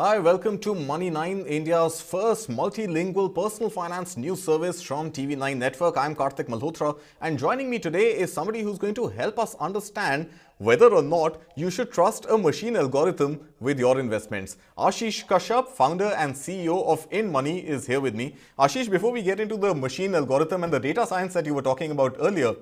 Hi, welcome to Money9, India's first multilingual personal finance news service from TV9 Network. I'm Karthik Malhotra, and joining me today is somebody who's going to help us understand whether or not you should trust a machine algorithm with your investments. Ashish Kashyap, founder and CEO of InMoney, is here with me. Ashish, before we get into the machine algorithm and the data science that you were talking about earlier,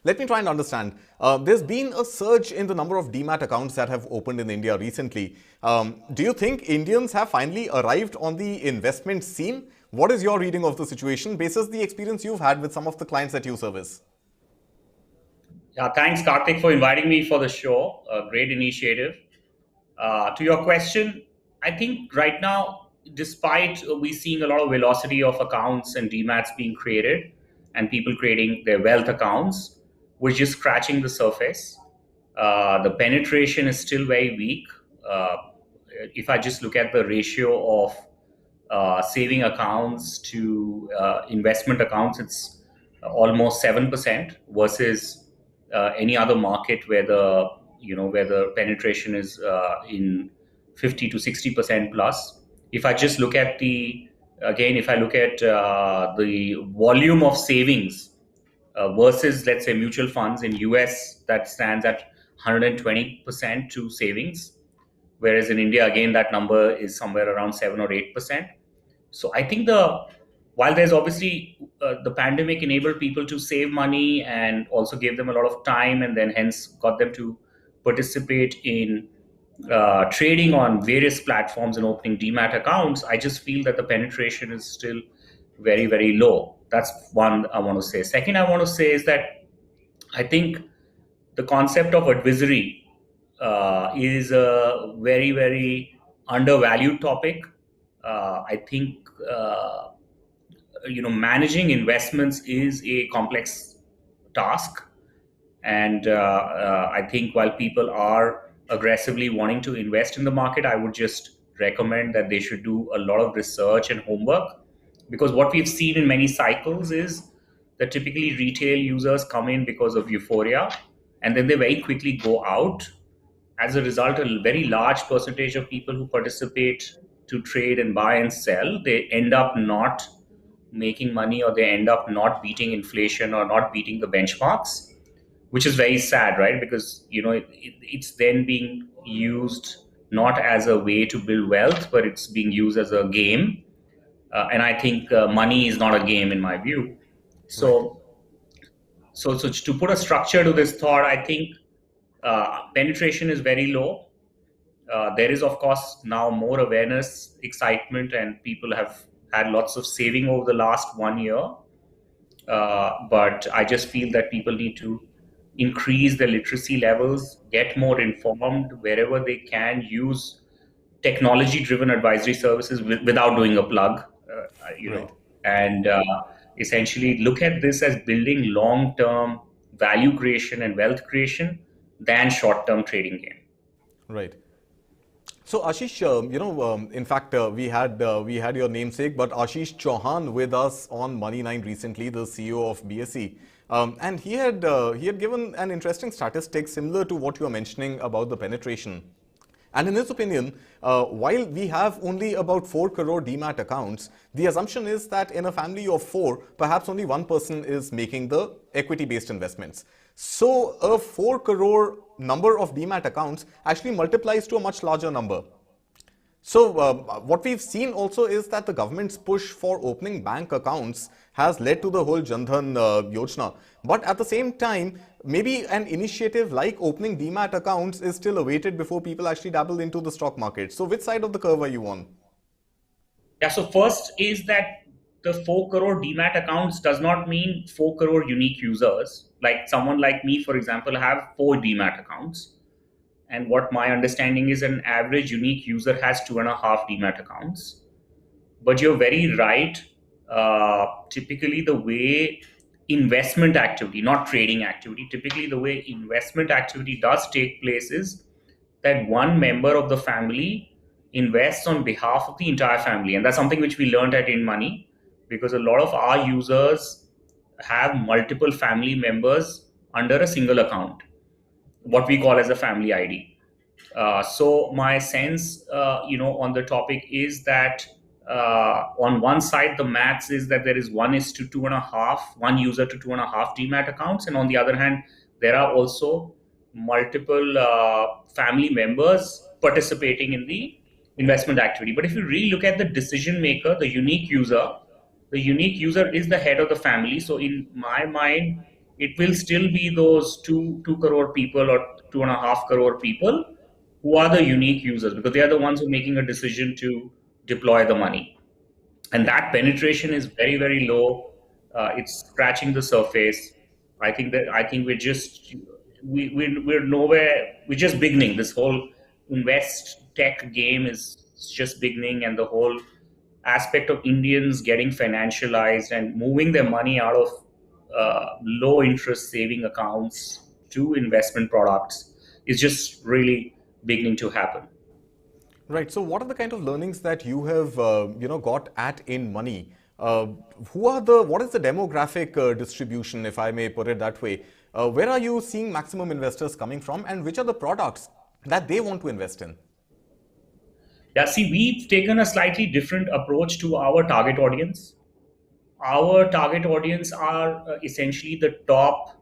let me try and understand. There's been a surge in the number of demat accounts that have opened in India recently. Do you think Indians have finally arrived on the investment scene? What is your reading of the situation basis the experience you've had with some of the clients that you service? Yeah, thanks, Karthik, for inviting me for the show. A great initiative. To your question, I think right now, despite we seeing a lot of velocity of accounts and demats being created and people creating their wealth accounts, we're just scratching the surface. The penetration is still very weak. Uh, if I just look at the ratio of saving accounts to investment accounts, it's almost 7% versus any other market where the penetration is in 50 to 60% plus. If I just look at if I look at the volume of savings versus, let's say, mutual funds in US, that stands at 120% to savings, whereas in India, again, that number is somewhere around 7 or 8%. So I think while there's obviously the pandemic enabled people to save money and also gave them a lot of time, and then hence got them to participate in trading on various platforms and opening demat accounts, I just feel that the penetration is still very, very low. That's one I want to say. Second, I want to say is that I think the concept of advisory is a very, very undervalued topic. I think managing investments is a complex task, and I think while people are aggressively wanting to invest in the market, I would just recommend that they should do a lot of research and homework, because what we've seen in many cycles is that typically retail users come in because of euphoria, and then they very quickly go out. As a result, a very large percentage of people who participate to trade and buy and sell, they end up not making money, or they end up not beating inflation or not beating the benchmarks, which is very sad, right? Because it's then being used not as a way to build wealth, but it's being used as a game. And I think money is not a game in my view. Right. So so so to put a structure to this thought, I think penetration is very low. There is, of course, now more awareness, excitement, and people have had lots of saving over the last 1 year. But I just feel that people need to increase their literacy levels, get more informed wherever they can, use technology-driven advisory services without doing a plug, Right. and essentially look at this as building long-term value creation and wealth creation than short-term trading game. Right. So Ashish, in fact, we had your namesake, but Ashish Chauhan with us on Money9 recently, the CEO of BSE, and he had given an interesting statistic similar to what you are mentioning about the penetration. And in his opinion, while we have only about 4 crore demat accounts, the assumption is that in a family of 4, perhaps only one person is making the equity-based investments. So a 4 crore number of demat accounts actually multiplies to a much larger number. So what we've seen also is that the government's push for opening bank accounts has led to the whole Jan Dhan Yojana. But at the same time, maybe an initiative like opening demat accounts is still awaited before people actually dabble into the stock market. So which side of the curve are you on? Yeah, so first is that the 4 crore demat accounts does not mean 4 crore unique users. Like someone like me, for example, have 4 demat accounts. And what my understanding is, an average unique user has 2.5 demat accounts. But you're very right. Typically, the way investment activity, not trading activity, typically the way investment activity does take place is that one member of the family invests on behalf of the entire family. And that's something which we learned at In Money, because a lot of our users have multiple family members under a single account, what we call as a family ID. So my sense, on the topic is that on one side, the maths is that there is 1:2.5, one user to 2.5 demat accounts, and on the other hand, there are also multiple family members participating in the investment activity. But if you really look at the decision maker, the unique user is the head of the family. So in my mind, it will still be those two crore people or 2.5 crore people who are the unique users, because they are the ones who are making a decision to deploy the money, and that penetration is very very low. It's scratching the surface. I think we're nowhere. We're just beginning. This whole invest tech game is just beginning, and the whole aspect of Indians getting financialized and moving their money out of low interest saving accounts to investment products is just really beginning to happen. Right. So, what are the kind of learnings that you have, got at In Money? What is the demographic distribution, if I may put it that way? Where are you seeing maximum investors coming from, and which are the products that they want to invest in? Yeah, see, we've taken a slightly different approach to our target audience. Our target audience are essentially the top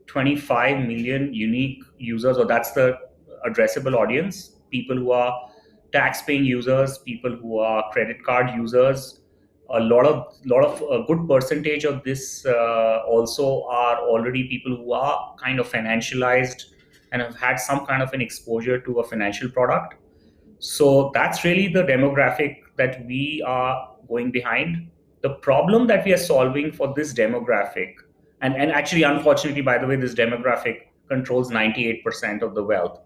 25 million unique users, or that's the addressable audience. People who are tax paying users, people who are credit card users. A lot of a good percentage of this also are already people who are kind of financialized and have had some kind of an exposure to a financial product. So that's really the demographic that we are going behind. The problem that we are solving for this demographic, and actually, unfortunately, by the way, this demographic controls 98% of the wealth.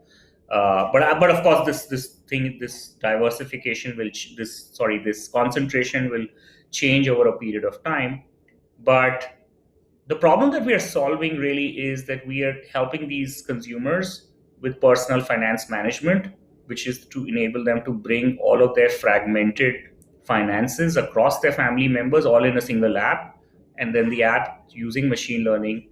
But of course, this diversification will this concentration will change over a period of time. But the problem that we are solving really is that we are helping these consumers with personal finance management, which is to enable them to bring all of their fragmented finances across their family members all in a single app. And then the app, using machine learning,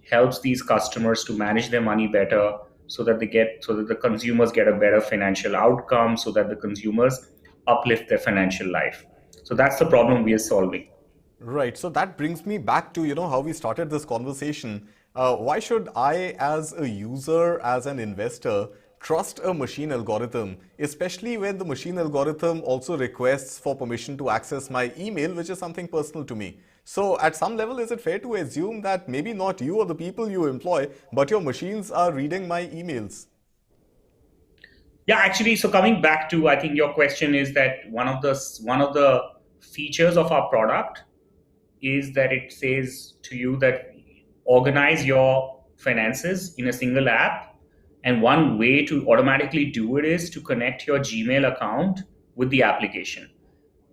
helps these customers to manage their money better, so that the consumers get a better financial outcome, so that the consumers uplift their financial life. So that's the problem we are solving. Right. So that brings me back to, how we started this conversation. Why should I, as a user, as an investor, trust a machine algorithm, especially when the machine algorithm also requests for permission to access my email, which is something personal to me? So at some level, is it fair to assume that maybe not you or the people you employ, but your machines are reading my emails? Yeah, actually, so coming back to, I think your question is that one of the features of our product is that it says to you that organize your finances in a single app, and one way to automatically do it is to connect your Gmail account with the application.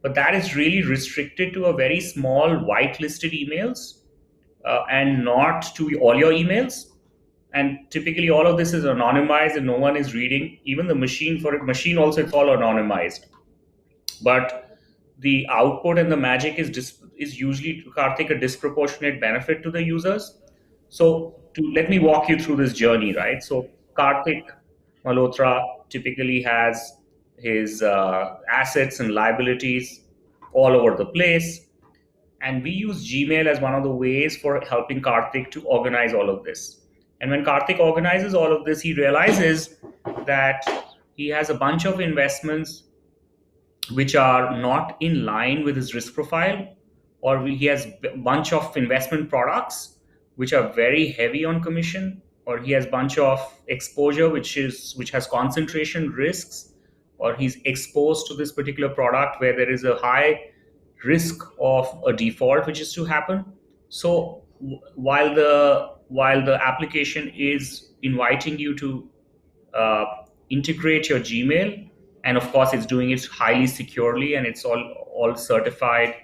But that is really restricted to a very small whitelisted emails, and not to all your emails. And typically all of this is anonymized and no one is reading. Even the machine also, it's all anonymized. But the output and the magic is usually, to Karthik, a disproportionate benefit to the users. So let me walk you through this journey, right? So Karthik Malhotra typically has his assets and liabilities all over the place, and we use Gmail as one of the ways for helping Karthik to organize all of this. And when Karthik organizes all of this, he realizes that he has a bunch of investments which are not in line with his risk profile, or he has a bunch of investment products which are very heavy on commission, or he has a bunch of exposure which has concentration risks, or he's exposed to this particular product where there is a high risk of a default which is to happen. So while the application is inviting you to uh, integrate your Gmail, and of course it's doing it highly securely, and it's all certified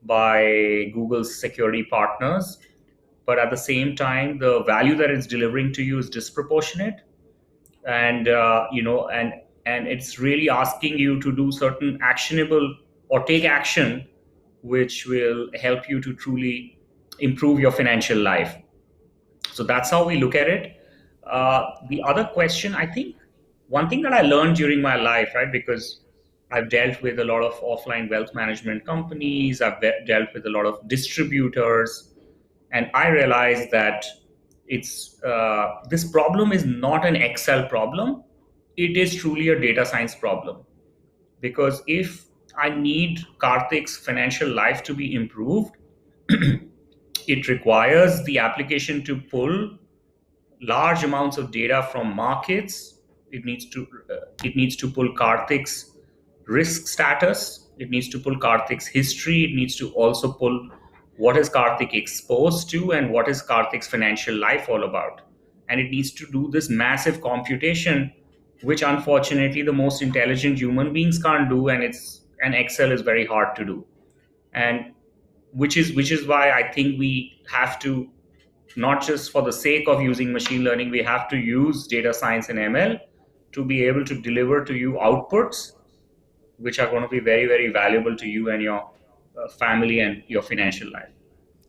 by Google's security partners. But at the same time, the value that it's delivering to you is disproportionate, and and it's really asking you to do certain actionable or take action which will help you to truly improve your financial life. So that's how we look at it. The other question, I think, one thing that I learned during my life, right, because I've dealt with a lot of offline wealth management companies, dealt with a lot of distributors, and I realized that it's this problem is not an Excel problem. It is truly a data science problem. Because if I need Karthik's financial life to be improved, it requires the application to pull large amounts of data from markets. It needs to pull Karthik's risk status. It needs to pull Karthik's history. It needs to also pull what is Karthik exposed to and what is Karthik's financial life all about. And it needs to do this massive computation, which unfortunately the most intelligent human beings can't do, and Excel is very hard to do. And which is why I think we have to, not just for the sake of using machine learning, we have to use data science and ML to be able to deliver to you outputs which are going to be very, very valuable to you and your family and your financial life.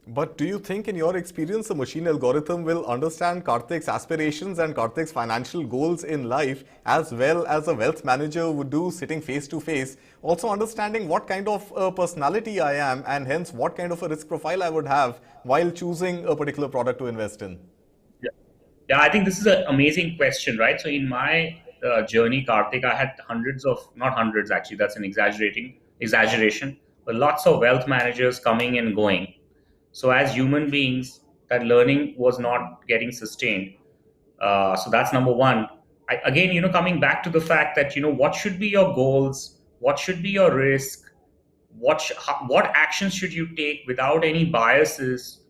But do you think, in your experience, a machine algorithm will understand Karthik's aspirations and Karthik's financial goals in life as well as a wealth manager would do sitting face to face? Also, understanding what kind of personality I am and hence what kind of a risk profile I would have while choosing a particular product to invest in? Yeah, yeah, I think this is an amazing question, right? So in my journey, Karthik, I had hundreds of, not hundreds actually, that's an exaggeration, but lots of wealth managers coming and going. So as human beings, that learning was not getting sustained. So that's number one. Again, coming back to the fact that, what should be your goals, what should be your risk, what actions should you take without any biases,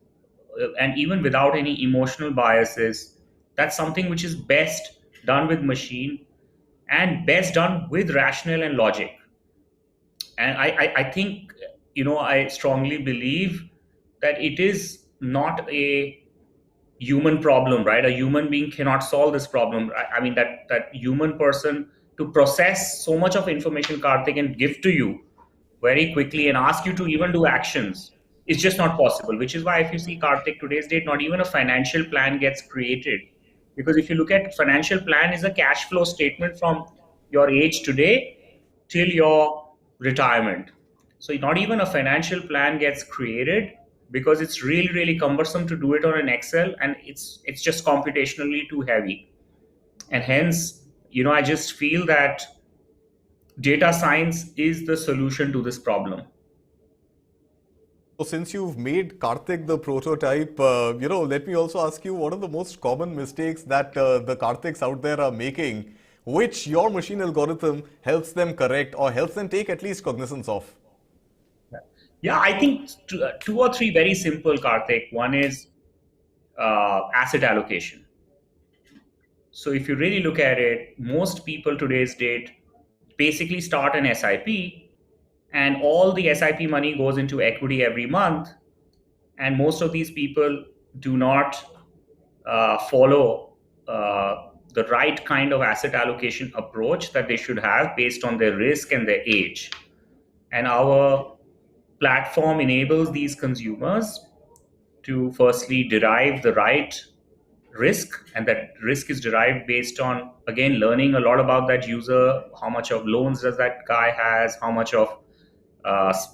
and even without any emotional biases. That's something which is best done with machine and best done with rationale and logic. And I think, I strongly believe that it is not a human problem, right? A human being cannot solve this problem. I mean, that human person to process so much of information, Karthik, and give to you very quickly and ask you to even do actions is just not possible. Which is why, if you see, Karthik, today's date, not even a financial plan gets created. Because if you look at financial plan, is a cash flow statement from your age today till your retirement. So not even a financial plan gets created because it's really, really cumbersome to do it on an Excel, and it's just computationally too heavy. And hence, I just feel that data science is the solution to this problem. So since you've made Karthik the prototype, let me also ask you, what are the most common mistakes that the Karthiks out there are making, which your machine algorithm helps them correct or helps them take at least cognizance of? Yeah, I think two or three very simple, Karthik. One is asset allocation. So if you really look at it, most people today's date basically start an SIP, and all the SIP money goes into equity every month. And most of these people do not follow the right kind of asset allocation approach that they should have based on their risk and their age. And our platform enables these consumers to firstly derive the right risk, and that risk is derived based on, again, learning a lot about that user. How much of loans does that guy has, how much of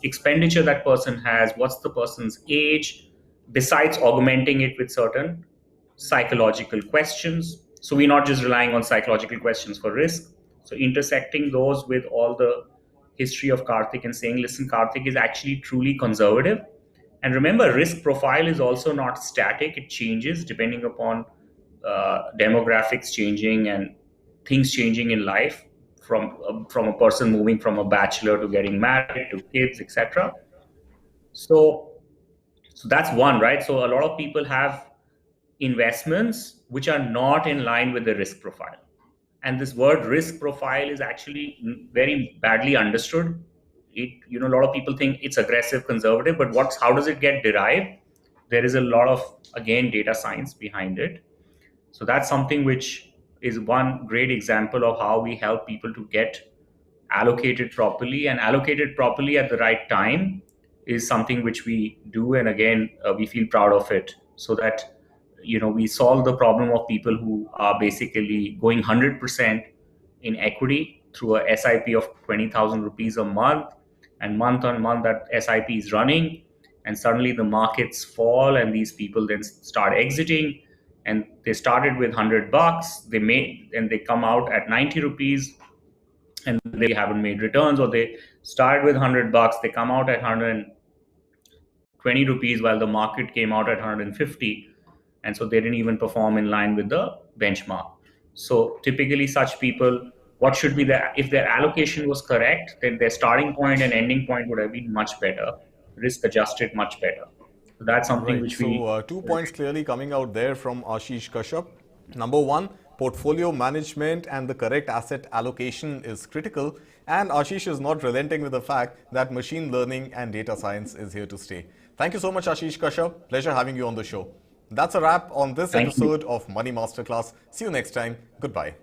expenditure that person has, what's the person's age, besides augmenting it with certain psychological questions. So we're not just relying on psychological questions for risk. So intersecting those with all the history of Karthik and saying, listen, Karthik is actually truly conservative. And remember, risk profile is also not static. It changes depending upon demographics changing and things changing in life, from a person moving from a bachelor to getting married to kids, etc. So that's one, right? So a lot of people have investments which are not in line with the risk profile. And this word risk profile is actually very badly understood. A lot of people think it's aggressive, conservative, but how does it get derived? There is a lot of, again, data science behind it. So that's something which is one great example of how we help people to get allocated properly, and allocated properly at the right time is something which we do. And again, we feel proud of it, so that we solve the problem of people who are basically going 100% in equity through a SIP of 20,000 rupees a month, and month on month that SIP is running, and suddenly the markets fall and these people then start exiting, and they started with 100 bucks, they made and they come out at 90 rupees, and they haven't made returns, or they started with 100 bucks, they come out at 120 rupees while the market came out at 150, and so they didn't even perform in line with the benchmark. So typically such people, what should be their, if their allocation was correct, then their starting point and ending point would have been much better, risk adjusted much better. So that's something Right. which So we 2 points clearly coming out there from Ashish Kashyap. Number one, portfolio management and the correct asset allocation is critical. And Ashish is not relenting with the fact that machine learning and data science is here to stay. Thank you so much, Ashish Kashyap. Pleasure having you on the show. That's a wrap on this thank you. episode of Money Masterclass. See you next time. Goodbye.